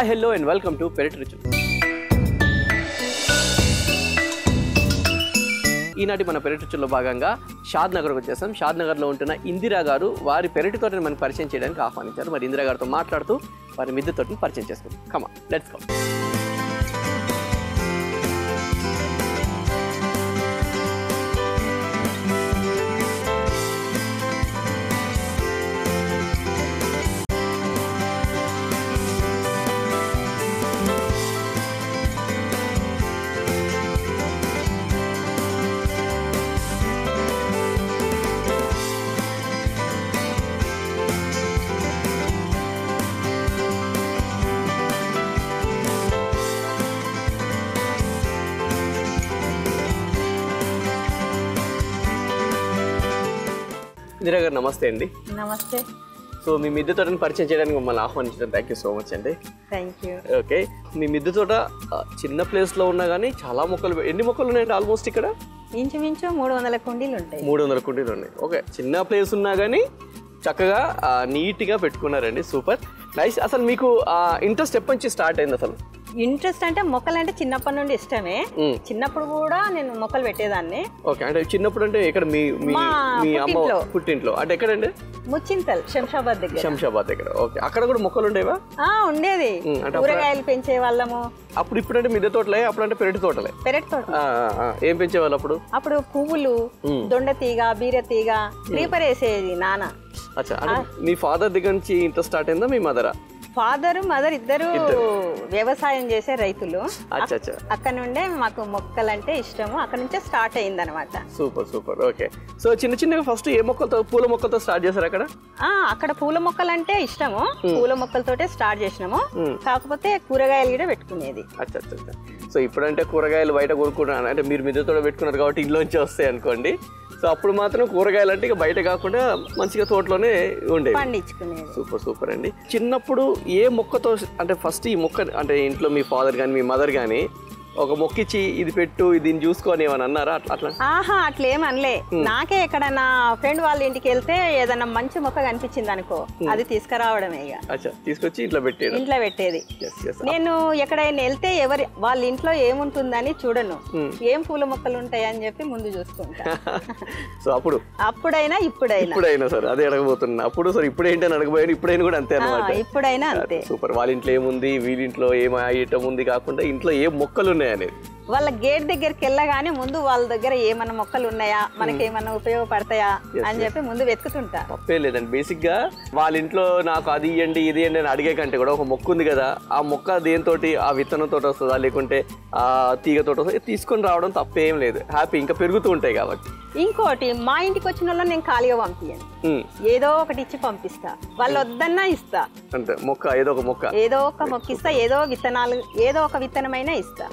Hi hello and welcome to పెరటి రుచులు. ఈనాటి మన పెరటి రుచుల్లో భాగంగా షాద్ నగర్కి వచ్చేసాం. షాద్ నగర్లో ఉంటున్న ఇందిరా గారు వారి పెరటి తోటని మనకు పరిచయం చేయడానికి ఆహ్వానించారు. మరి ఇందిరా గారితో మాట్లాడుతూ వారి మిద్దె తోటని పరిచయం చేసుకుందాం. కమా లెట్స్ గో. ఇందిరా గారు నమస్తే అండి. నమస్తే. సో మీ మిద్దె తోటని పరిచయం చేయడానికి మమ్మల్ని ఆహ్వానించడం థ్యాంక్ యూ సో మచ్ అండి. Thank you. ఓకే, మీ మిద్దె తోట చిన్న ప్లేస్లో ఉన్నా కానీ చాలా మొక్కలు, ఎన్ని మొక్కలు ఉన్నాయండి ఆల్మోస్ట్ ఇక్కడ? ఇంచుమించు 300 కుండీలు ఉంటాయి. 300 కుండీలు ఉన్నాయి. ఓకే, చిన్న ప్లేస్ ఉన్నా కానీ చక్కగా నీట్గా పెట్టుకున్నారండి. Super nice. అసలు మీకు ఇంట్రెస్ట్ ఎప్పటి నుంచి స్టార్ట్ అయింది అసలు? ఇంట్రెస్ట్ అంటే మొక్కలు అంటే చిన్నప్పటి నుండి ఇష్టమే. చిన్నప్పుడు కూడా నేను మొక్కలు పెట్టేదాన్ని. ఓకే, అంటే చిన్నప్పుడు అంటే ఇక్కడ మీ అమ్మ పుట్టింట్లో అంటే ఎక్కడండి? ముచ్చింతల్, శంషాబాద్ దగ్గర. శంషాబాద్ దగ్గర. ఓకే, అక్కడ కూడా మొక్కలు ఉండేవా? ఉండేది. కూరగాయలు పెంచే వాళ్ళము. అప్పుడు ఇప్పుడు అంటే మిద్దె తోటలే, అప్పుడు అంటే పెరటి తోటలే? పెరటి తోట. ఏం పెంచేవాళ్ళు అప్పుడు? అప్పుడు పువ్వులు, దొండ తీగ, బీర తీగ, క్రీపర్ వేసేది నాన్న. అచ్చా, మీ ఫాదర్ దగ్గర నుంచి ఇంట్రెస్ట్ స్టార్ట్ అయిందా? మీ మదరా? ఫాదర్ మదర్ ఇద్దరు వ్యవసాయం చేసే రైతులు. అక్కడ నుండే మాకు మొక్కలంటే ఇష్టము. అక్కడ నుంచే స్టార్ట్ అయింది అనమాట. Super super. ఓకే, సో చిన్న చిన్నగా ఫస్ట్ ఏ మొక్కలతో, పూల మొక్కలతో స్టార్ట్ చేశారు అక్కడ? అక్కడ పూల మొక్కలు అంటే ఇష్టము. పూల మొక్కలతోటే స్టార్ట్ చేసినాము. కాకపోతే కూరగాయలు కూడా పెట్టుకునేది. అచ్చా. సో ఇప్పుడంటే కూరగాయలు బయట కొనుక్కుంటున్నాను అంటే మీరు మిద్దె తోట పెట్టుకున్నారు కాబట్టి ఇంట్లోంచి వస్తాయి అనుకోండి. సో అప్పుడు మాత్రం కూరగాయలు అంటే ఇక బయట కాకుండా మంచిగా తోటలోనే ఉండేవి, పండించుకునేది. సూపర్ సూపర్ అండి. చిన్నప్పుడు ఏ మొక్కతో అంటే ఫస్ట్ ఈ మొక్క అంటే ఇంట్లో మీ ఫాదర్ కానీ మీ మదర్ కానీ ఒక మొక్క ఇచ్చి ఇది పెట్టు, దీన్ని చూసుకొని ఏమని అన్నారా? అట్లా అట్లేం అనలే. నాకే ఎక్కడన్నా ఫ్రెండ్ వాళ్ళ ఇంటికి వెళ్తే ఏదన్నా మంచి మొక్క కనిపించింది అనుకో, అది తీసుకురావడమే. ఇక తీసుకొచ్చి ఇంట్లో పెట్టేది. నేను ఎక్కడైనా వెళ్తే ఎవరి వాళ్ళ ఇంట్లో ఏముంటుందని చూడను, ఏం పూల మొక్కలు ఉంటాయి అని చెప్పి ముందు చూసుకుంటా. సో అప్పుడైనా ఇప్పుడైనా సరే అదే అడగబోతున్నా. అప్పుడు సరే ఇప్పుడేంటని అడగబోయాను, ఇప్పుడైనా కూడా అంతే అన్నమాట. ఇప్పుడైనా అంతే. సూపర్. వాళ్ళ ఇంట్లో ఏముంది, వీళ్ళింట్లో ఏం ఐటమ్ ఉంది కాకుండా ఇంట్లో ఏ మొక్కలు ఉన్నాయి అనేది వాళ్ళ గేట్ దగ్గరికి వెళ్ళగానే ముందు వాళ్ళ దగ్గర ఏమన్నా మొక్కలు ఉన్నాయా, మనకి ఏమన్నా ఉపయోగపడతాయా అని చెప్పి ముందు వెతుకుతుంటా. తప్పే లేదండి. బేసిక్ గా వాళ్ళ ఇంట్లో నాకు అది ఇవ్వండి ఇది ఇవ్వండి అని అడిగే కంటే కూడా ఒక మొక్క ఉంది కదా, ఆ మొక్క దేనితోటి, ఆ విత్తనం తోటి వస్తుందా లేకుంటే ఆ తీగ తోటి వస్తుందా, తీసుకొని రావడం తప్పేం లేదు. హ్యాపీ, ఇంకా పెరుగుతూ ఉంటాయి కాబట్టి. ఇంకోటి, మా ఇంటికి వచ్చిన వాళ్ళు నేను ఖాళీగా పంపించను, ఏదో ఒకటి ఇచ్చి పంపిస్తా. వాళ్ళు వద్దన్నా ఇస్తా అంటే మొక్క ఏదో ఒక మొక్క ఇస్తా, ఏదో విత్తనాలు, ఏదో ఒక విత్తనమైనా ఇస్తా.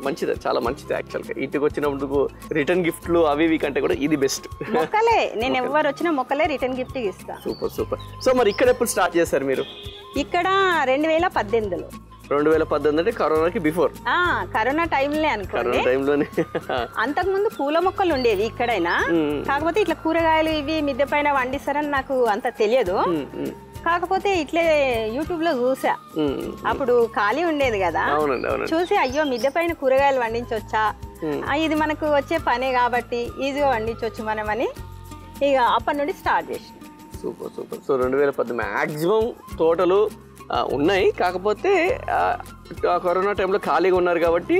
మంచిది, చాలా మంచిది. యాక్చువల్గా ఇంటికి వచ్చినప్పుడు రిటర్న్ గిఫ్ట్లు అవి కంటే కూడా ఇది బెస్ట్. మొక్కలే, నేను ఎవరు వచ్చిన మొక్కలే రిటర్న్ గిఫ్ట్ ఇస్తా. Super super. సో మరి ఇక్కడ ఎప్పుడు స్టార్ట్ చేశారు మీరు? ఇక్కడ 2018లో. 2018 అంటే కరోనాకి బిఫోర్? కరోనా టైంలో అనుకోండి. టైంలోనే. అంతకు ముందు పూల మొక్కలు ఉండేవి ఇక్కడైనా, కాకపోతే ఇట్లా కూరగాయలు ఇవి మిద్దె పైన వండిస్తారని నాకు అంత తెలియదు. కాకపోతే ఇట్లే యూట్యూబ్ లో చూసా, అప్పుడు ఖాళీ ఉండేది కదా, చూసి అయ్యో మిద్దె పైన కూరగాయలు వండించవచ్చా, ఇది మనకు వచ్చే పనే కాబట్టి ఈజీగా వండించవచ్చు మనమని ఇక అప్పటి నుండి స్టార్ట్ చేసిన. Super super. సో 2018 మ్యాక్సిమం తోటలు ఉన్నాయి, కాకపోతే కరోనా టైంలో ఖాళీగా ఉన్నారు కాబట్టి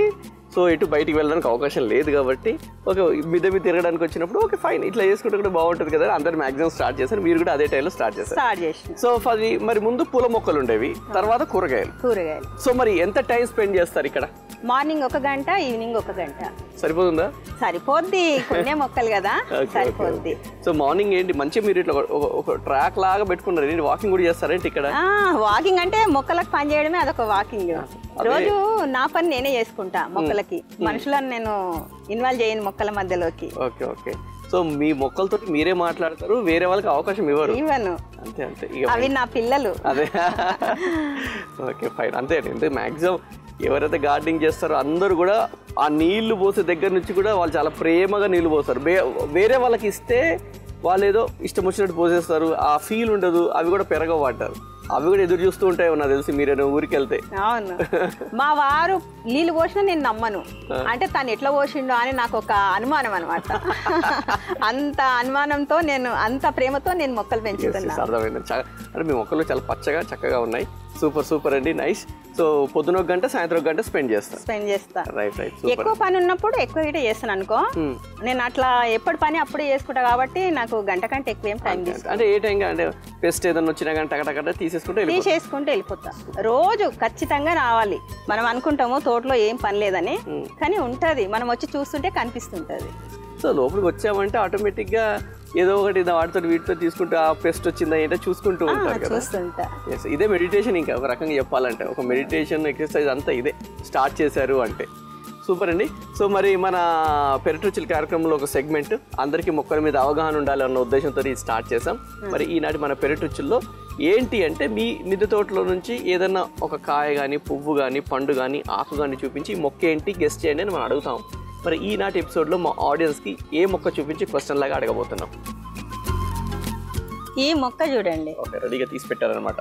సో ఎటు బయటికి వెళ్ళడానికి అవకాశం లేదు కాబట్టి ఓకే మిద్దె మీద తిరగడానికి వచ్చినప్పుడు ఓకే ఫైన్ ఇట్లా చేసుకుంటే కూడా బాగుంటుంది కదా, అందరు మ్యాక్సిమం స్టార్ట్ చేశారు, మీరు కూడా అదే టైంలో స్టార్ట్ చేశారు. సో అది మరి ముందు పూల మొక్కలు ఉండేవి, తర్వాత కూరగాయలు. సో మరి ఎంత టైం స్పెండ్ చేస్తారు ఇక్కడ? మార్నింగ్ 1 గంట, ఈవినింగ్ 1 గంట. సరిపోతుందా? సరిపోద్ది, కొన్నే మొక్కలు కదా సరిపోద్ది. సో మార్నింగ్ ఏంటి మంచిగా మీరు ఇట్లా ఒక ట్రాక్ లాగా పెట్టుకున్నారు, ఏంటి వాకింగ్ కూడా చేస్తారేంటి ఇక్కడ? వాకింగ్ అంటే మొక్కలకు పని చేయడమే అదొక వాకింగ్. రోజు నా పని నేనే చేసుకుంటా మొక్కలకి, మనుషులను నేను ఇన్వాల్వ్ చేయను మొక్కల మధ్యలోకి. Okay okay. సో మీ మొక్కలతో మీరే మాట్లాడతారు, వేరే వాళ్ళకి అవకాశం ఇవ్వను. అంతే అంతే, అవి నా పిల్లలు. అదే ఓకే ఫైన్. అంతే అండి, మ్యాక్సిమం ఎవరైతే గార్డెనింగ్ చేస్తారో అందరూ కూడా ఆ నీళ్లు పోసే దగ్గర నుంచి కూడా వాళ్ళు చాలా ప్రేమగా నీళ్లు పోస్తారు. వేరే వాళ్ళకి ఇస్తే వాళ్ళు ఏదో ఇష్టం వచ్చినట్టు పోసేస్తారు, ఆ ఫీల్ ఉండదు, అవి కూడా పెరగవు అంటారు. అవి కూడా ఎదురు చూస్తూ ఉంటాయి నాకు తెలిసి మీరు ఊరికి వెళ్తే. అవును, మా వారు నీళ్ళు పోసినా నేను నమ్మను, అంటే తను ఎట్లా పోసిండో అని నాకు ఒక అనుమానం అనమాట. అంత అనుమానంతో నేను, అంత ప్రేమతో నేను మొక్కలు పెంచుతున్నా. అర్థమైంది. అంటే మీ మొక్కలు చాలా పచ్చగా చక్కగా ఉన్నాయి. సూపర్ సూపర్ అండి, నైస్. సో పొద్దున 1 గంట సాయంత్రం 1 గంట స్పెండ్ చేస్తా. Right right. ఎక్కువ పని ఉన్నప్పుడు ఎక్కువ గిట చేస్తాను అనుకో, నేను అట్లా ఎప్పటి పని అప్పుడే చేసుకుంటా కాబట్టి నాకు గంట కంటే ఎక్కువ ఏం టైం తీసుకుంటా. అంటే ఏ టైం అంటే పెస్ట్ ఏదైనా వచ్చినా కానీ టకటక తీసేసుకుంటే వెళ్ళిపోతా. రోజు ఖచ్చితంగా రావాలి. మనం అనుకుంటాము తోటలో ఏం పని లేదని, కానీ ఉంటది, మనం వచ్చి చూస్తుంటే కనిపిస్తుంటది. సో లోపలికి వచ్చామంటే ఆటోమేటిక్గా ఏదో ఒకటి వాటితో వీటితో తీసుకుంటూ ఆ పెస్ట్ వచ్చిందా ఏంటో చూసుకుంటూ ఉంటారు కదా. ఇదే మెడిటేషన్. ఇంకా ఒక రకంగా చెప్పాలంటే ఒక మెడిటేషన్ ఎక్సర్సైజ్ అంతా ఇదే స్టార్ట్ చేశారు అంటే. సూపర్ అండి. సో మరి మన పెరట్రుచుల కార్యక్రమంలో ఒక సెగ్మెంట్ అందరికీ మొక్కల మీద అవగాహన ఉండాలి అన్న ఉద్దేశంతో స్టార్ట్ చేసాం. మరి ఈనాటి మన పెరట్రుచుల్లో ఏంటి అంటే మీ మిద్దె తోటలో నుంచి ఏదన్నా ఒక కాయ కానీ, పువ్వు కానీ, పండు కానీ, ఆకు కానీ చూపించి ఈ మొక్క ఏంటి గెస్ట్ చేయండి అని మనం అడుగుతాం. మరి ఈనాటి ఎపిసోడ్లో మా ఆడియన్స్కి ఏ మొక్క చూపించి క్వశ్చన్ లాగా అడగబోతున్నాం. ఈ మొక్క చూడండి. ఓకే, రెడీగా తీసి పెట్టారనమాట.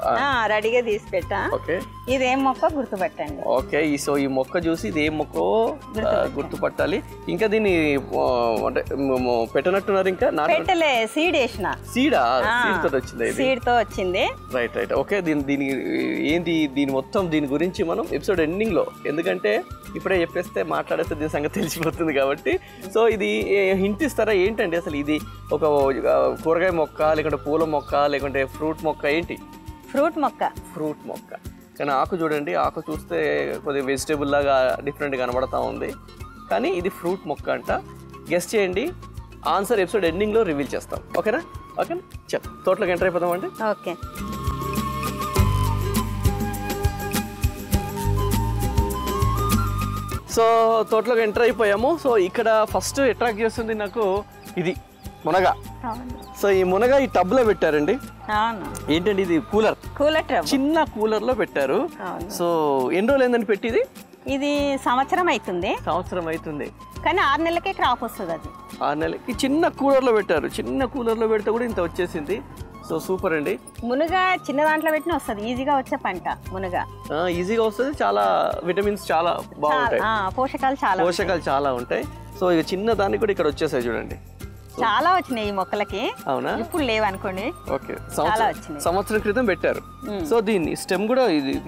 రెడీగా తీసి పెట్టా. ఓకే, ఇదేం మొక్క గుర్తుపట్టండి. ఓకే, సో ఈ మొక్క చూసి ఇది ఏం మొక్క గుర్తుపట్టాలి. ఇంకా దీన్ని అంటే పెట్టనట్టున్నారు, ఇంకా పెట్టలే, సీడ్ వేసిన. సీడా? సీడ్ తో వచ్చింది. సీడ్ తో వచ్చింది. Right right. ఓకే, దీని ఏంది, దీని మొత్తం దీని గురించి మనం ఎపిసోడ్ ఎండింగ్ లో, ఎందుకంటే ఇప్పుడే చెప్పేస్తే మాట్లాడేస్తే దీని సంగతి తెలిసిపోతుంది కాబట్టి. సో ఇది హింట్ ఇస్తారా ఏంటండి అసలు? ఇది ఒక కూరగాయ మొక్క, లేకుంటే పూల మొక్క, లేకుంటే ఫ్రూట్ మొక్క? ఏంటి? ఫ్రూట్ మొక్క. ఫ్రూట్ మొక్క. కానీ ఆకు చూడండి, ఆకు చూస్తే కొద్దిగా వెజిటేబుల్ లాగా డిఫరెంట్ కనబడతా ఉంది, కానీ ఇది ఫ్రూట్ మొక్క అంట. గెస్ట్ చేయండి. ఆన్సర్ ఎపిసోడ్ ఎండింగ్ లో రివీల్ చేస్తాం. ఓకేనా? ఓకేనా, చెప్ తోటలోకి ఎంటర్ అయిపోతాం అండి. ఓకే. సో తోటలోకి ఎంటర్ అయిపోయాము. సో ఇక్కడ ఫస్ట్ అట్రాక్ట్ చేస్తుంది నాకు ఇది మునగ. సో ఈ మునగ ఈ టబ్ లో పెట్టారండి. ఏంటండి ఇది? కూలర్ టబ్, చిన్న కూలర్ లో పెట్టారు. సో ఎన్ని రోజులు ఏందని పెట్టిది? ఇది సంవత్సరం అవుతుంది, కానీ 6 నెలలకే క్రాప్ వస్తుంది. అది 6 నెలలకి చిన్న కూలర్ లో పెట్టారు. చిన్న కూలర్ లో పెడితే కూడా ఇంత వచ్చేసింది. సో సూపర్ అండి. మునగ చిన్న దాంట్లో పెట్టిన వస్తుంది, ఈజీగా వచ్చే పంట మునగ. ఈజీగా వస్తుంది, చాలా విటమిన్స్ చాలా బాగుంటాయి, పోషకాలు చాలా ఉంటాయి. సో ఇక చిన్న దానికి కూడా ఇక్కడ వచ్చేసాయి చూడండి. చాలా వచ్చినాయి ఈ మొక్కలకి. అవునా? ఇప్పుడు లేవు అనుకోండి. ఓకే, సంవత్సరం క్రితం పెట్టారు. సో దీన్ని స్టెమ్ కూడా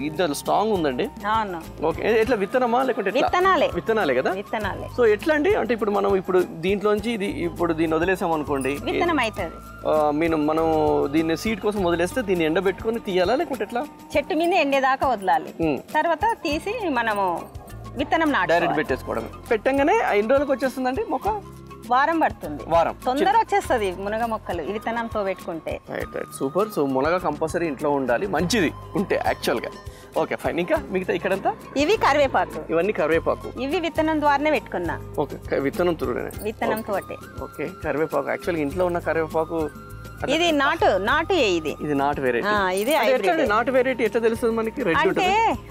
ఇది స్ట్రాంగ్ ఉందండి. అవును. ఓకే, ఎట్లా విత్తనమా లేకుంటే విత్తనాలే కదా? విత్తనాలే. సో ఎట్లా అండి అంటే ఇప్పుడు మనం దీంట్లోంచి ఇప్పుడు దీన్ని వదిలేసాం అనుకోండి, విత్తనం అవుతుంది. మనం దీన్ని సీడ్ కోసం వదిలేస్తే దీన్ని ఎండబెట్టుకొని తీయాలా లేకుంటే ఎట్లా? చెట్టు మీద ఎండేదాకా వదలాలి, తర్వాత తీసి మనము విత్తనం డైరెక్ట్ పెట్టేసుకోవడం. పెట్టంగానే 5 రోజులకు వచ్చేస్తుందండి మొక్క. వారం పడుతుంది, తొందర వచ్చేస్తుంది మునగ మొక్కలు విత్తనంతో పెట్టుకుంటే. Right right, super. సో మునగ కంపల్సరీ ఇంట్లో ఉండాలి, మంచిది ఉంటే యాక్చువల్గా. Okay fine. ఇంకా మిగతా ఇక్కడంతా ఇవి కరివేపాకు. ఇవన్నీ కరివేపాకు. ఇవి విత్తనం ద్వారానే పెట్టుకున్నా. ఓకే, విత్తనంతో. ఓకే, కరివేపాకు యాక్చువల్గా ఇంట్లో ఉన్న కరివేపాకు. ఇది నాటు ఇది నాటు వెరైటీ. ఇది నాటు వెరైటీ ఎట్లా తెలుస్తుంది మనకి?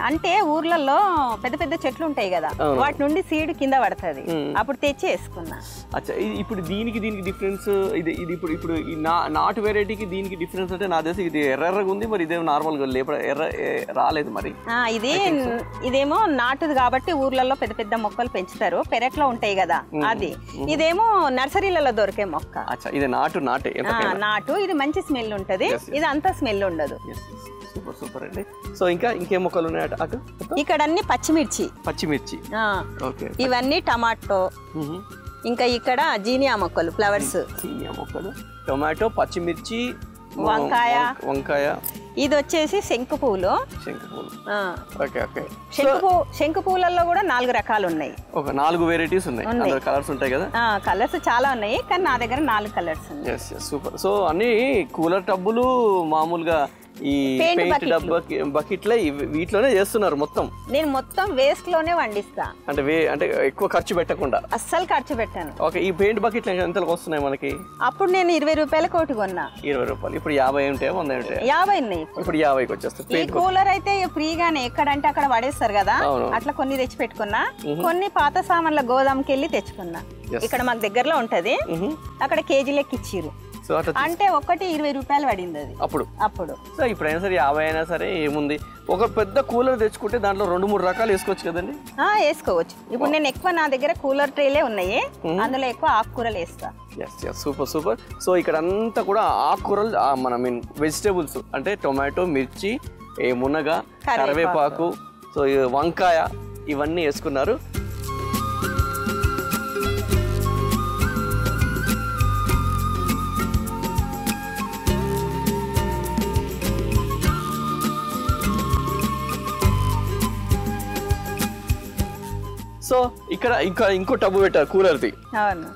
అంటే ఊర్లలో పెద్ద పెద్ద చెట్లు ఉంటాయి కదా, వాటి నుండి సీడ్ కింద పడుతుంది, అప్పుడు తెచ్చి వేసుకున్నా. అచ్చా, ఇప్పుడు దీనికి డిఫరెన్స్ ఇది ఇప్పుడు ఈ నాటు వెరైటీకి దీనికి డిఫరెన్స్ అంటే నా తెలిసి ఇది ఎర్రగా ఉంది, మరి ఇదేమో నార్మల్ గా ఎర్ర రాలేదు మరి. ఇదేమో నాటుది కాబట్టి ఊర్లలో పెద్ద పెద్ద మొక్కలు పెంచుతారు, పెరట్లో ఉంటాయి కదా అది. ఇదేమో నర్సరీలలో దొరికే మొక్క. ఇది నాటే. నాటు, ఇది మంచి స్మెల్ ఉంటది, ఇది అంత స్మెల్ ఉండదు. సూపర్ సూపర్ అండి. సో ఇంకేం మొక్కలు ఉన్నాయి అటు? ఇక్కడ అన్ని పచ్చిమిర్చి. ఓకే, ఇవన్నీ టమాటో. ఇంకా ఇక్కడ జీనియా మొక్కలు, ఫ్లవర్స్. టొమాటో, పచ్చిమిర్చి, వంకాయ. ఇది వచ్చేసి శంకు పువ్వులు. శంకు పువ్వులలో కూడా 4 రకాలు ఉన్నాయి. ఒక 4 వెరైటీస్ ఉన్నాయి. కలర్స్ ఉంటాయి కదా? కలర్స్ చాలా ఉన్నాయి, కానీ నా దగ్గర 4 కలర్స్ ఉన్నాయి. సూపర్. సో అన్ని కూలర్ టబ్బులు మామూలుగా ఈ పెయింట్ బకెట్లే వీటిలోనే చేస్తున్నారు మొత్తం. నేను మొత్తం వేస్ట్ లోనే వండిస్తా, అంటే ఎక్కువ ఖర్చు పెట్టకుండా. అస్సలు ఖర్చు పెట్టాను. ఓకే, ఈ పెయింట్ బకెట్లు ఎంతలకు వస్తున్నాయి మనకి? అప్పుడు నేను 20 రూపాయలకు ఒకటి కొన్నా. 20 రూపాయలు. ఇప్పుడు 50 ఉంటాయి, 100 ఉంటాయి. 50 ఉన్నాయి ఇప్పుడు 50కి వచ్చేస్తాయి. ఈ కూలర్ అయితే ఫ్రీగానే ఎక్కడంటే అక్కడ పడేస్తారు కదా, అట్లా కొన్ని తెచ్చి పెట్టుకున్నా. కొన్ని పాత సామాన్ల గోదాంకి వెళ్ళి తెచ్చుకున్నా. ఇక్కడ మాకు దగ్గరలో ఉంటది, అక్కడ కేజీ లెక్క ఇచ్చిర్రు. సో అట్లా అంటే ఒకటి 20 రూపాయలు పడింది అది అప్పుడు. సో ఇప్పుడైనా సరే 50 అయినా సరే ఏముంది, ఒక పెద్ద కూలర్ తెచ్చుకుంటే దాంట్లో 2-3 రకాలు వేసుకోవచ్చు కదండి. వేసుకోవచ్చు. ఇప్పుడు నేను ఎక్కువ నా దగ్గర కూలర్ ట్రేలే ఉన్నాయి, అందులో ఎక్కువ ఆకుకూరలు వేస్తా. సూపర్. సో ఇక్కడ అంతా కూడా ఆకుకూరలు, మన వెజిటేబుల్స్ అంటే టొమాటో, మిర్చి, మునగ, కరివేపాకు, సో వంకాయ ఇవన్నీ వేసుకున్నారు. సో ఇక్కడ ఇంకో టబ్బు పెట్టారు కూలర్ది.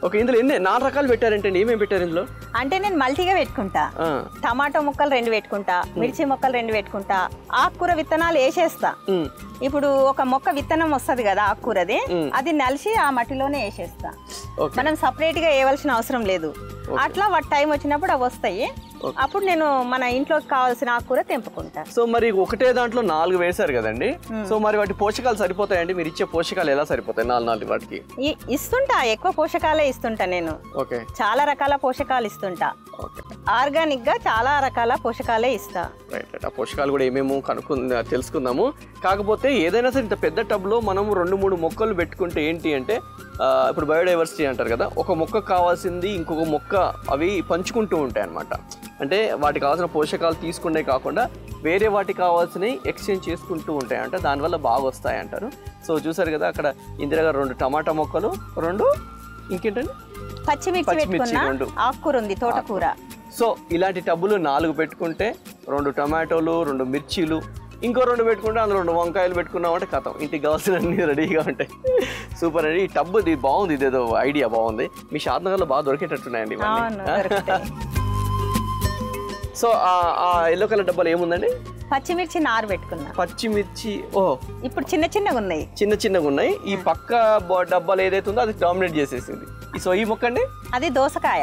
ఓకే, ఇందులో 4 రకాలు పెట్టారంటే ఏమేమి పెట్టారు ఇందులో? అంటే నేను మల్టీగా పెట్టుకుంటా. టమాటో ముక్కలు 2 పెట్టుకుంటా, మిర్చి మొక్కలు 2 పెట్టుకుంటా, ఆకుకూర విత్తనాలు వేసేస్తా. ఇప్పుడు ఒక మొక్క విత్తనం వస్తుంది కదా ఆకుకూరది, అది నలిసి ఆ మట్టిలోనే వేసేస్తా. మనం సపరేట్ గా వేయవలసిన అవసరం లేదు. అట్లా వాటి టైం వచ్చినప్పుడు అవి వస్తాయి, అప్పుడు నేను మన ఇంట్లోకి కావాల్సిన ఆకుకూర తెంపుకుంటా. సో మరి ఒకటే దాంట్లో 4 వేశారు కదండి, సో మరి వాటి పోషకాలు సరిపోతాయండి? మీరు ఇచ్చే పోషకాలు ఎలా సరిపోతాయి 4 వాటికి? ఇస్తుంటా, ఎక్కువ పోషకాలే ఇస్తుంటా నేను. చాలా రకాల పోషకాలు ఇస్తుంటా. ఆర్గానిక్ గా చాలా రకాల పోషకాలే ఇస్తా. ఆ పోషకాలు కూడా ఏమేమో తెలుసుకుందాము. కాకపోతే ఏదైనా సరే ఇంత పెద్ద టబ్ లో మనం 2-3 మొక్కలు పెట్టుకుంటే ఏంటి అంటే, ఇప్పుడు బయోడైవర్సిటీ అంటారు కదా, ఒక మొక్క కావాల్సింది ఇంకొక మొక్క అవి పంచుకుంటూ ఉంటాయి అన్నమాట. అంటే వాటికి కావాల్సిన పోషకాలు తీసుకునే కాకుండా వేరే వాటికి కావాల్సినవి ఎక్స్చేంజ్ చేసుకుంటూ ఉంటాయి అంట, దానివల్ల బాగా వస్తాయి అంటారు. సో చూసారు కదా, అక్కడ ఇందిరా గారు 2 టమాటా మొక్కలు, 2 ఇంకేంటండి పచ్చిమిర్చి, 2 ఆకుకూర ఉంది, తోటకూర. సో ఇలాంటి టబ్బులు 4 పెట్టుకుంటే 2 టమాటోలు, 2 మిర్చీలు, ఇంకో 2 పెట్టుకుంటే అందులో 2 వంకాయలు పెట్టుకున్నామంటే కథం, ఇంటికి కావాల్సినవన్నీ రెడీగా ఉంటాయి. సూపర్ అండి. ఈ టబ్బు ఇది బాగుంది, ఇదేదో ఐడియా బాగుంది. మీ షాద్నగర్లో బాగా దొరికేటట్టున్నాయండి. సో ఆ ఎల్లో కలర్ డబ్బాలు ఏముందండి? పచ్చిమిర్చి నారు పెట్టుకున్నా. పచ్చిమిర్చి ఇప్పుడు చిన్నగా ఉన్నాయి. ఈ పక్క డబ్బాలు ఏదైతే ఉందో అది డామినేట్ చేసేసింది. సో ఈ మొక్క అండి, అది దోసకాయ.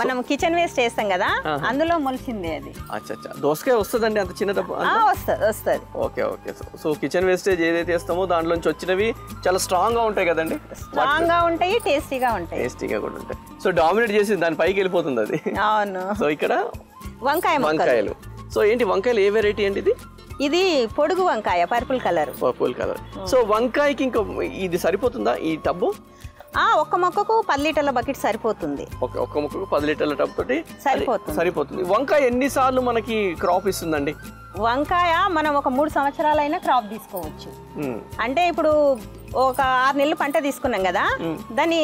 మనం కిచెన్ వేస్ట్ చేస్తాం కదా, అందులో మొలిచింది అది. దోసకాయ వస్తుందండి అంత చిన్న డబ్బా? వస్తుంది. ఓకే. సో కిచెన్ వేస్టేజ్ ఏదైతే వేస్తామో దాంట్లో నుంచి వచ్చినవి చాలా స్ట్రాంగ్ గా ఉంటాయి కదండి? స్ట్రాంగ్ గా ఉంటాయి, టేస్టీగా కూడా ఉంటాయి. సో డామినేట్ చేసి దాని పైకి వెళ్ళిపోతుంది అది. అవును. సో ఇక్కడ వంకాయలు. సో ఏంటి వంకాయలు ఏ వెరైటీ అండి ఇది? ఇది పొడుగు వంకాయ, పర్పుల్ కలర్. సో వంకాయకి ఇంకా ఇది సరిపోతుందా ఈ టబ్బు? ఒక్క మొక్కకు 10 లీటర్ల బకెట్ సరిపోతుంది. ఒక్క మొక్కకు 10 లీటర్ల టబ్ తోటి సరిపోతుంది. వంకాయ ఎన్నిసార్లు మనకి క్రాప్ ఇస్తుందండి? వంకాయ మనం ఒక 3 సంవత్సరాలైనా క్రాప్ తీసుకోవచ్చు. అంటే ఇప్పుడు ఒక 6 నెలలు పంట తీసుకున్నాం కదా, దాన్ని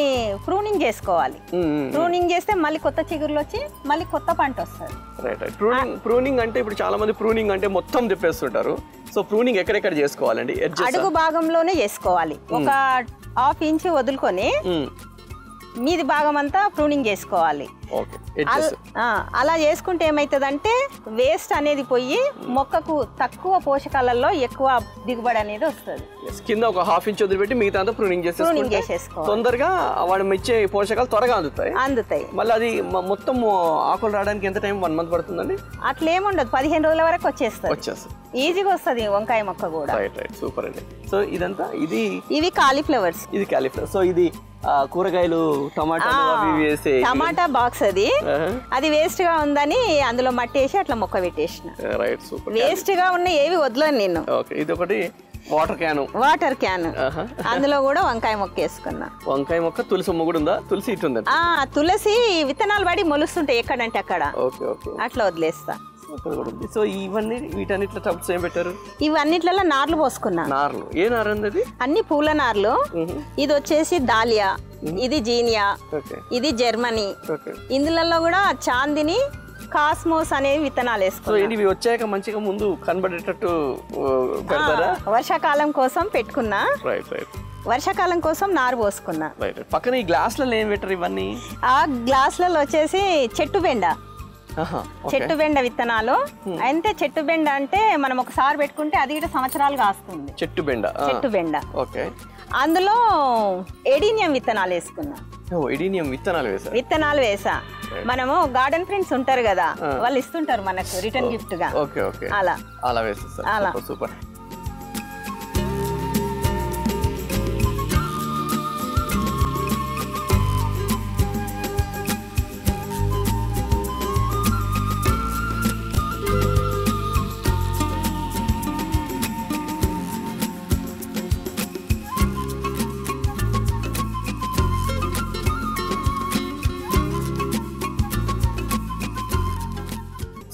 ప్రూనింగ్ చేసుకోవాలి. ప్రూనింగ్ చేస్తే మళ్ళీ కొత్త చిగురులు వచ్చి మళ్ళీ కొత్త పంట వస్తుంది. ప్రూనింగ్ అంటే ఇప్పుడు చాలా మంది ప్రూనింగ్ అంటే మొత్తం తిప్పేస్తుంటారు. సో ప్రూనింగ్ ఎక్కడెక్కడ చేసుకోవాలండి? అడుగు భాగంలోనే చేసుకోవాలి. ఒక 1/2 ఇంచ్ వదులుకొని మీది భాగం అంతా ప్రూనింగ్ చేసుకోవాలి. అలా చేసుకుంటే ఏమైతుందంటే వేస్ట్ అనేది పోయి మొక్కకు తక్కువ పోషకాలలో ఎక్కువ దిగుబడి అనేది వస్తుంది. కింద ఒక 1/2 ఇంచ్ వదిలిపెట్టి మిగతా అంతా ప్రూనింగ్ చేసేసుకోవాలి. తొందరగా వాడు ఇచ్చే పోషకాలు త్వరగా అందుతాయి. మళ్ళీ అది మొత్తం ఆకులు రావడానికి ఎంత టైం? 1 మంత్ పడుతుందండి? అట్లా ఏముండదు, 15 రోజుల వరకు వచ్చేస్తుంది. ఈజీగా వస్తుంది వంకాయ మొక్క కూడా. సూపర్ అండి. సో ఇదంతా ఇవి కాలీఫ్లవర్స్. సో ఇది కూరగాయలు, టమాటా బాక్స్ అది వేస్ట్ గా ఉందని అందులో మట్టి వేసి అట్లా మొక్క పెట్టేసిన. వేస్ట్ గా ఉన్న ఏవి వదలను నేను. ఇది ఒకటి వాటర్ క్యాన్ అందులో కూడా వంకాయ మొక్క వేసుకున్నా. వంకాయ మొక్క, తులసి మొక్క కూడా ఉందా? తులసి ఇట్టుంది. తులసి విత్తనాలు పడి మొలుస్తుంటాయి ఎక్కడంటే అక్కడ, అట్లా వదిలేస్తా. సో వీటన్నిట్లో టబ్స్ ఏం పెట్టారు? ఇవన్నిట్లలో నార్లు పోసుకున్నా. నార్లు ఏ నారు అండి? అన్ని పూల నార్లు. ఇది వచ్చేసి దాలియా, ఇది జీనియా, ఇది జర్మనీ. ఇందులో కూడా చాందిని, కాస్మోస్ అనేవి విత్తనాలు వేసుకోవాలి. ఇవి వచ్చాక మంచిగా ముందు కనబడేటట్టు పెడతారా? వర్షాకాలం కోసం పెట్టుకున్నా. వర్షాకాలం కోసం నారు పోసుకున్నా. పక్కన ఈ గ్లాసులలో ఏం పెట్టారు ఇవన్నీ? ఆ గ్లాసులలో వచ్చేసి చెట్టు బెండ విత్తనాలు. అంటే చెట్టు బెండ అంటే మనం ఒకసారి పెట్టుకుంటే అది కూడా సంవత్సరాలు కాస్తుంది. చెట్టు బెండ. అందులో ఎడీనియం విత్తనాలు వేసుకున్నా. విత్తనాలు వేసా. మనము గార్డెన్ ఫ్రెండ్స్ ఉంటారు కదా, వాళ్ళు ఇస్తుంటారు మనకు రిటర్న్ గిఫ్ట్ గా. అలా సూపర్.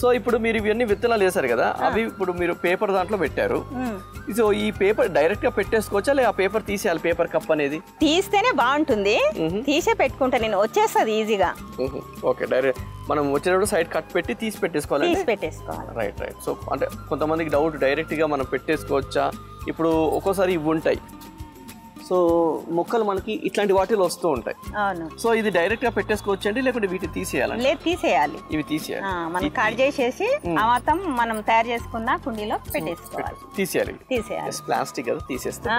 సో ఇప్పుడు మీరు ఇవన్నీ విత్తనాలు వేసారు కదా, అవి ఇప్పుడు మీరు పేపర్ దాంట్లో పెట్టారు. సో ఈ పేపర్ డైరెక్ట్ గా పెట్టేసుకోవచ్చా, లేదా ఆ పేపర్ తీసేయాలి? పేపర్ కప్ అనేది తీస్తేనే బాగుంటుంది, తీసే పెట్టుకుంటా నేను, వచ్చేస్తుంది ఈజీగా. ఓకే, డైరెక్ట్ మనం వచ్చినప్పుడు సైడ్ కట్ పెట్టి తీసి పెట్టేసుకోవాలి. రైట్. సో అంటే కొంతమందికి డౌట్, డైరెక్ట్ గా మనం పెట్టేసుకోవచ్చా? ఇప్పుడు ఒక్కోసారి ఇవి ఉంటాయి, సో మొక్కలు మనకి ఇట్లాంటి వాటిలో వస్తూ ఉంటాయి. అవును. సో ఇది డైరెక్ట్ గా పెట్టేసుకోవచ్చు అండి, లేకుంటే వీటిని తీసేయాలి? లేదు, తీసేయాలి. ఇవి తీసేయాలి, మనం కట్ చేసేసి ఆ మొత్తం మనం తయారు చేసుకున్న కుండీలో పెట్టేసుకోవాలి. తీసేయాలి. ప్లాస్టిక్ కదా, తీసేస్తాం.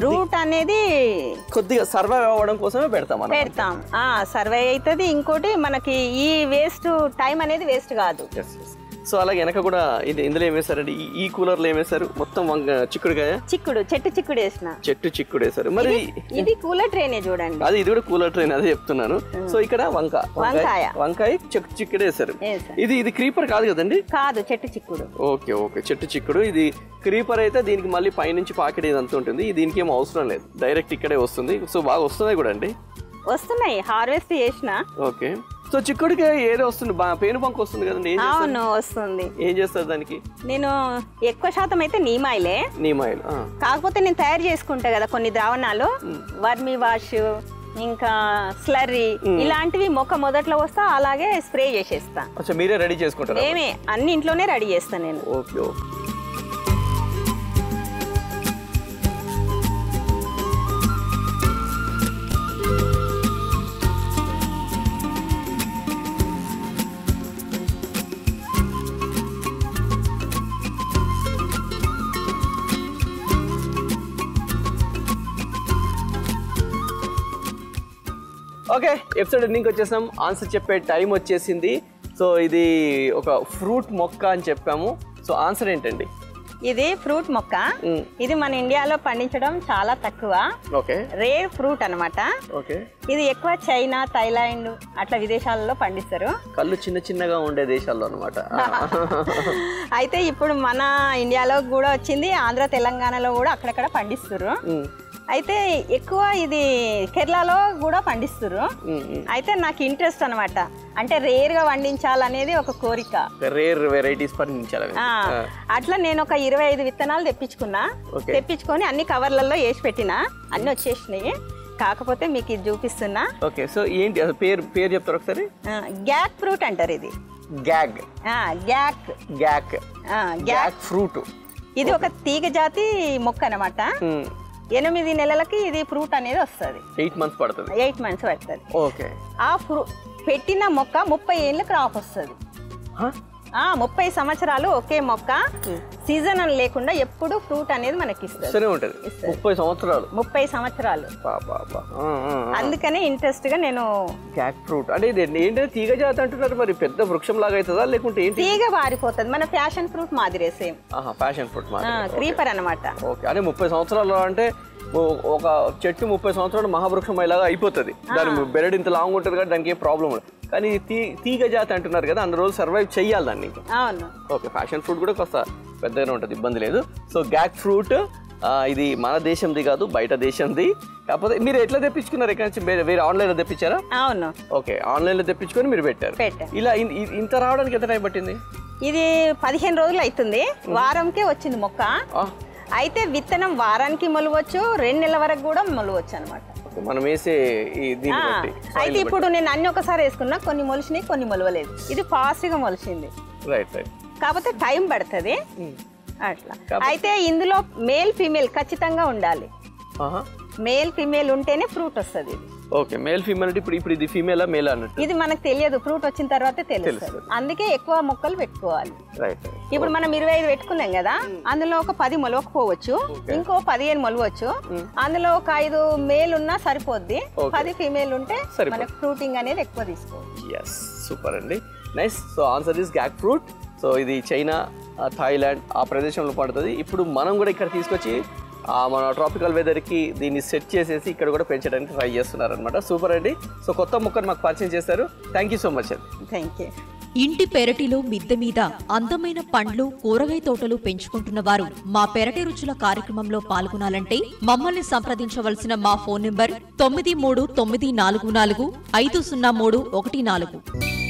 రూట్ అనేది కొద్దిగా సర్వైవ్ అవ్వడం కోసమే పెడతాం. సర్వైవ్ అవుతుంది. ఇంకోటి మనకి ఈ వేస్ట్ టైం అనేది వేస్ట్ కాదు. సో అలాగే వెనక కూడా ఇందులో ఏం వేసారండి? ఈ కూలర్ లో ఏం వేసారు? మొత్తం చిక్కుడుకాయ, చెట్టు చిక్కుడు వేసిన, చెట్టు చిక్కుడు వేసారు. మరి ఇది కూలర్ ట్రైనే చూడండి, అది ఇది కూడా కూలర్ ట్రైన్, అదే చెప్తున్నాను. సో ఇక్కడ వంకాయ చెట్టు చిక్కుడు వేసారు. ఇది క్రీపర్ కాదు కదండి? కాదు, చెట్టు చిక్కుడు. ఓకే, చెట్టు చిక్కుడు. ఇది క్రీపర్ అయితే దీనికి మళ్ళీ పైనుంచి పాకెట్ ఇదంతా ఉంటుంది, దీనికి ఏం అవసరం లేదు, డైరెక్ట్ ఇక్కడే వస్తుంది. సో బాగా వస్తున్నాయి కూడా అండి, వస్తున్నాయి. హార్వెస్ట్ చేసిన. ఓకే. సో చిక్కుడికి ఏదో వస్తుంది, పేనుబంక వస్తుంది కదండి? అవును, వస్తుంది. ఏం చేస్తారు దానికి? నేను ఎక్కువ శాతం అయితే నీమాయిలే. కాకపోతే నేను తయారు చేసుకుంటా కదా కొన్ని ద్రావణాలు, వర్మి వాష్, ఇంకా స్లర్రీ, ఇలాంటివి మొక్క మొదట్లో వస్తా అలాగే స్ప్రే చేసేస్తా. మీరే రెడీ చేసుకుంటారు? మేమే అన్ని ఇంట్లోనే రెడీ చేస్తాను నేను. ఓకే. ఓకే, ఎపిసోడ్ ఎండింగ్కి వచ్చేసాం. ఆన్సర్ చెప్పే టైం వచ్చేసింది. సో ఇది ఒక ఫ్రూట్ మొక్క అని చెప్పాము. సో ఆన్సర్ ఏంటండి? ఇది ఫ్రూట్ మొక్క. ఇది మన ఇండియాలో పండించడం చాలా తక్కువ. ఓకే. రేర్ ఫ్రూట్ అన్నమాట. ఓకే. ఇది ఎక్కువ చైనా, థైలాండ్ అట్లా విదేశాలలో పండిస్తారు. కళ్ళు చిన్నగా ఉండే దేశాల్లో అన్నమాట. అయితే ఇప్పుడు మన ఇండియాలో కూడా వచ్చింది, ఆంధ్ర తెలంగాణలో కూడా అక్కడక్కడ పండిస్తారు. అయితే ఎక్కువ ఇది కేరళలో కూడా పండిస్తారు. అయితే నాకు ఇంట్రెస్ట్ అనమాట, అంటే రేర్ గా పండించాలనేది ఒక కోరిక. రేర్ వెరైటీస్ పండించాలి. అట్లా నేను ఒక 25 విత్తనాలు తెప్పించుకొని అన్ని కవర్లలో వేసి పెట్టిన, అన్ని వచ్చేసినాయి. కాకపోతే మీకు ఇది చూపిస్తున్నా. ఓకే. సో ఏంటి పేరు చెప్తారు ఒకసారి? గ్యాక్ ఫ్రూట్ అంటారు ఇది. Gac fruit. ఇది ఒక తీగ జాతి మొక్క అన్నమాట. 8 నెలలకి ఇది ఫ్రూట్ అనేది వస్తుంది. 8 మంత్స్ పడుతుంది. 8 మంత్స్ పడుతుంది. ఓకే. ఆ పెట్టిన మొక్క 30 ఏళ్ళ క్రాప్ వస్తుంది. 30 సంవత్సరాలు ఒకే మొక్క, సీజన్ అని లేకుండా ఎప్పుడు ఫ్రూట్ అనేది మనకి ఇస్తుంది. 30 సంవత్సరాలు. అందుకనే ఇంట్రెస్ట్ గా నేను గ్యాక్ ఫ్రూట్ అంటే ఏంటంటే తీగ జాతి అంటున్నారు, మరి పెద్ద వృక్షం లాగా అవుతుందా లేకుంటే ఏంటి? తీగ పారిపోతుంది, మన ప్యాషన్ ఫ్రూట్ మాదిరే, సేమ్ ప్యాషన్ ఫ్రూట్ క్రీపర్ అన్నమాట. ఓకే. అంటే 30 సంవత్సరాలు అంటే ఒక చెట్టు 30 సంవత్సరాలు మహావృక్షం ఇలాగా అయిపోతుంది. దాని బెరడు ఇంత లాంగ్ ఉంటుంది కాబట్టి దానికి ఏ ప్రాబ్లం ఉండదు. కానీ తీగ జాతి అంటున్నారు కదా, అన్ని రోజులు సర్వైవ్ చెయ్యాలి దాన్ని. ఓకే. ప్యాషన్ ఫ్రూట్ కూడా కొంత పెద్దగానే ఉంటుంది, ఇబ్బంది లేదు. సో గ్యాక్ ఫ్రూట్ ఇది మన దేశంది కాదు, బయట దేశంది. కాకపోతే మీరు ఎట్లా తెప్పించుకున్నారు? ఎక్కడి నుంచి? వేరే ఆన్లైన్ లో తెప్పించారా? అవును. ఓకే. ఆన్లైన్ లో తెప్పించుకొని మీరు పెట్టారు. ఇలా ఇంత రావడానికి ఎంత టైం పట్టింది? ఇది 15 రోజులు అవుతుంది. వారంకే వచ్చింది మొక్క. అయితే విత్తనం వారానికి మొలవచ్చు, 2 నెలల వరకు కూడా మొలవచ్చు అనమాట. మనం వేసే అయితే ఇప్పుడు నేను అన్ని ఒకసారి వేసుకున్నా, కొన్ని మొలిచినాయి, కొన్ని మొలవలేదు. ఇది ఫాస్ట్ గా మొలిచింది. కాకపోతే టైం పడుతుంది అట్లా. అయితే ఇందులో మేల్ ఫీమేల్ ఖచ్చితంగా ఉండాలి. మేల్ ఫీమేల్ ఉంటేనే ఫ్రూట్ వస్తుంది. ఓకే. మేల్ ఫీమేల్ అంటే ఇప్పుడు ఇది ఫీమేలా మేల్ అన్నట్టు ఇది మనకు తెలియదు, ఫ్రూట్ వచ్చిన తర్వాతే తెలుస్తుంది. అందుకే ఎక్కువ మొక్కలు పెట్టుకోవాలి. ఇప్పుడు మనం 25 పెట్టుకున్నాం కదా, అందులో ఒక 10 మొలవకపోవచ్చు, ఇంకో 15 మొలవచ్చు. అందులో ఒక 5 మేల్ ఉన్నా సరిపోద్ది, 10 ఫీమేల్ ఉంటే మనకు ఫ్రూటింగ్ అనేది ఎక్కువ తీసుకోవచ్చు. సూపర్ అండి, nice. So answer is gac fruit. So ఇది చైనా, థాయిలాండ్ ఆ ప్రదేశంలో పడుతుంది. ఇప్పుడు మనం కూడా ఇక్కడ తీసుకొచ్చి మన ట్రాపికల్ వెదర్కి దీన్ని సెట్ చేసేసి ఇక్కడ కూడా పెంచడానికి ట్రై చేస్తున్నారు అనమాట. సూపర్ అండి. సో కొత్త మొక్కను మాకు పరిచయం చేశారు. థ్యాంక్ యూ సో మచ్ అండి. Thank you. ఇంటి పెరటిలో మిద్దె మీద అందమైన పండ్లు, కూరగాయ తోటలు పెంచుకుంటున్న వారు మా పెరటి రుచుల కార్యక్రమంలో పాల్గొనాలంటే మమ్మల్ని సంప్రదించవలసిన మా ఫోన్ నంబర్ 9394450314.